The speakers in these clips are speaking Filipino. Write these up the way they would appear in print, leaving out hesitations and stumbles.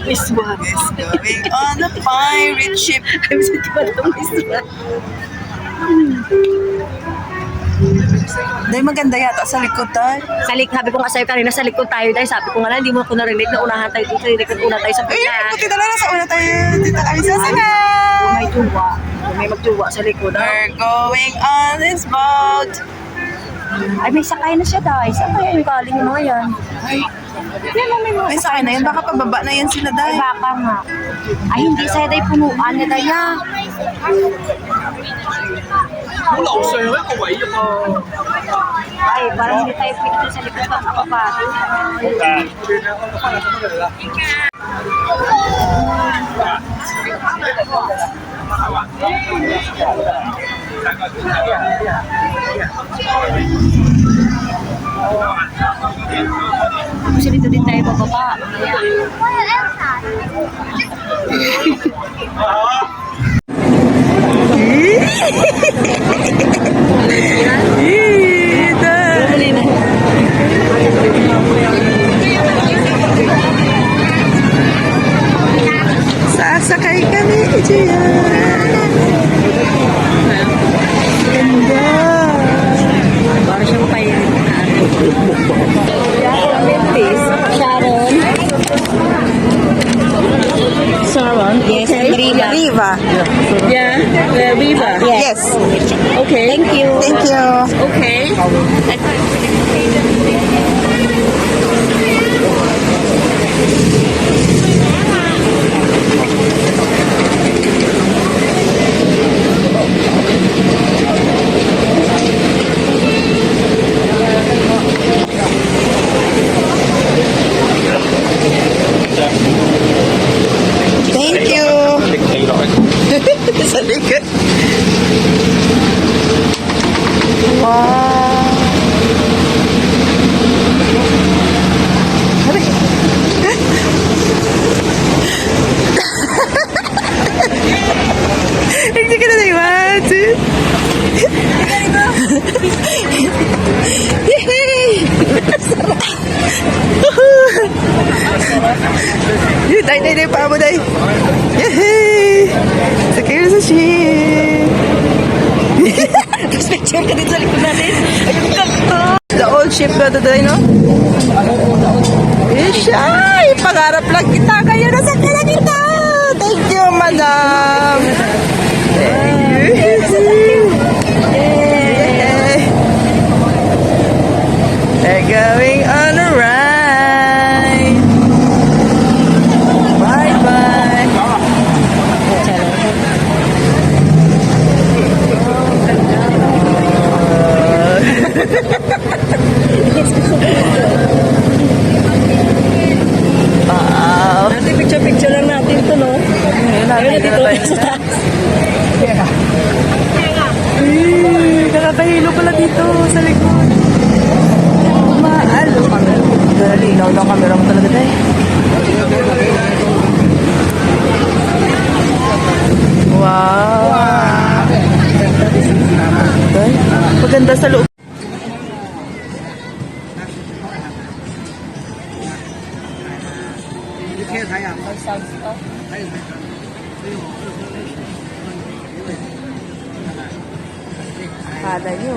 Miss One is going on a pirate ship. I'm so tiwala Miss One. Dahil maganda yata sa likod tayo. Sabi ko nga sa'yo kanina, sa likod tayo dahil sabi ko nga lang, hindi mo ako narinig na unahan tayo dito, sa likod una tayo sa pila. Buti na lang nasa una tayo. Dito kami sa sila. May tuwa. May magtuwa sa likod. We're going on this boat. Ay, may sakay na siya dahil. Saan kaya yung galing yung mga yan? Ay, sakay na yan. Baka pababa na yan sila Ay, dahil. baka nga. Ay, hindi sa'yo dahil punuan niya dahil. Ay, parang hindi tayo pwede sa likod ng kapapati. Kasi dito din tayo bababa. Sasakay kami dyan. Ganda. Para siyang payanin. Sharon. Sharon? Yes, and Riva. Riva. Yeah, Riva. Yes. Okay. Thank you. Thank you. Okay. Thank you. Sa likod. Wow. Hindi ka na naiwan. Yay! Day, pa mo, day. Yay! Sakay na sa ship. Tapos picture ka dito sa likod natin. Ayun ka to. The old ship na to, day, no? Ay, pangarap lang kita. Kayo na sakay na kita. Thank you, madam. Thank you. Yay! They're going on a ride. Bye-bye. Wow. Ate, picture lang natin to, no? Ayun na dito sa taas. Nakakahilo pala dito sa likod. Maalo kami. Linaw ng camera mo talaga tayo. Wow. Maganda sa loob. Kada niyo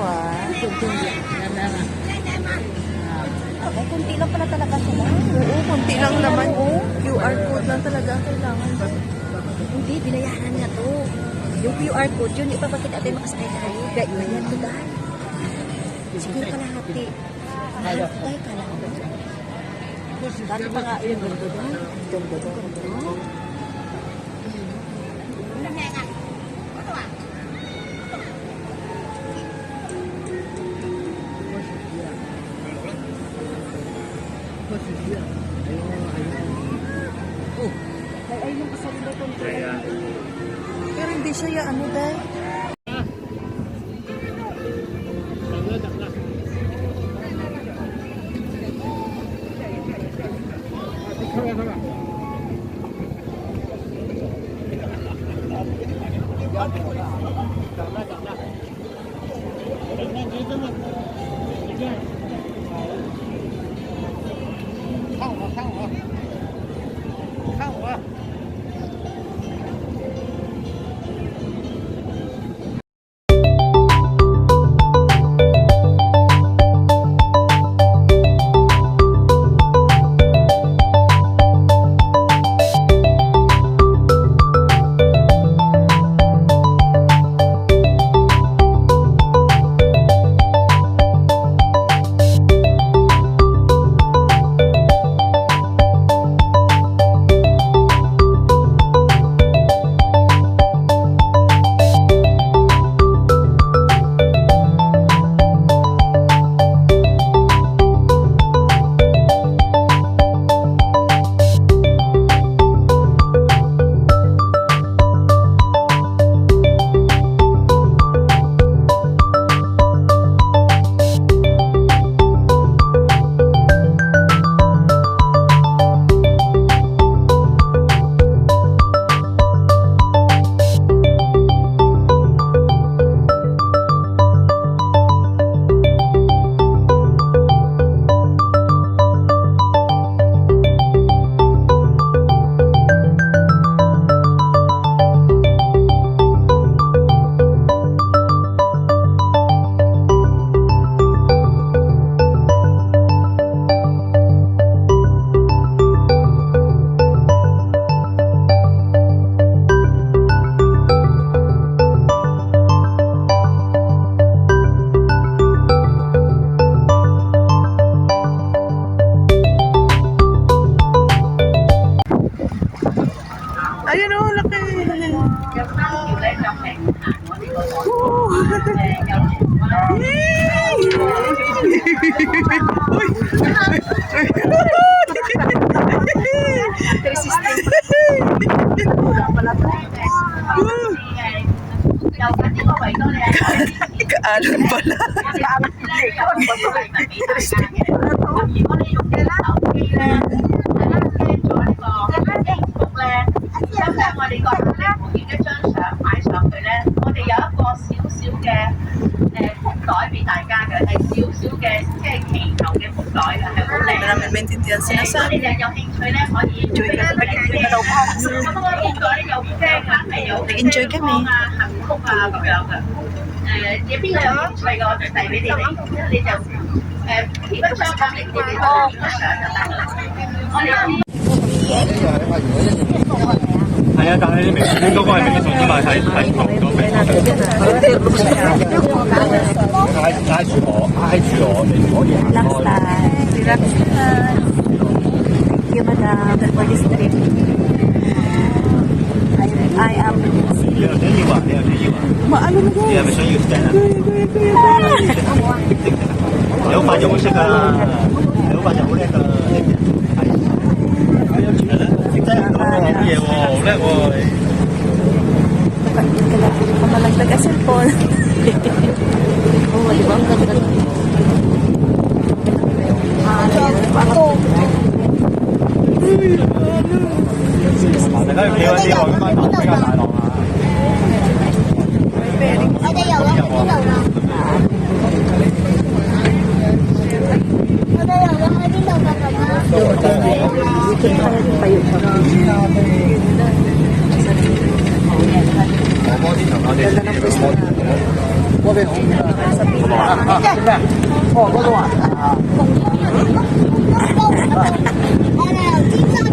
Ay, kunti lang pala talaga sila. Oo, kunti lang naman. QR code lang talaga kailangan. Hindi, binayaran niya to. Yung QR code, yun, ipapakita natin makasakay tayo. Ganyan to dahil. Siguro kalahati. Kalahati ka lang. Dati pa nga yung ganda doon. Ganda doon. Ay, yung kasali na control. Pero hindi siya ano dahil. Kaalan pala. Hindi namin maintindihan sinasabi. Nag-enjoy kami. 邊個有興趣嘅，我就遞俾你哋，你就貼一張咁你自己攞張相就得啦。我哋係啊，但係你明顯嗰個係美術啫嘛，係同個美術。挨住我，你唔可以行開。Relax lang. Thank you, madam, for this trip. I am 你又想要啊？你又想要啊？ Maano na你係咪想要 stand 啊？你好快就會識㗎啦，你好快就好叻㗎啦，識真係講啲嘢喎，好叻喎你。 Kamalagdag ang cellphone. Oh, di ba? Ang ganda.大家要企穩啲喎，今晚比較大浪啊！我哋遊咗去邊度啦？我哋遊咗去邊度㗎？爸爸？波啲頭我哋波邊好咩？哦，嗰度啊！我哋由尖沙咀。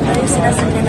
Ito yung sinasabi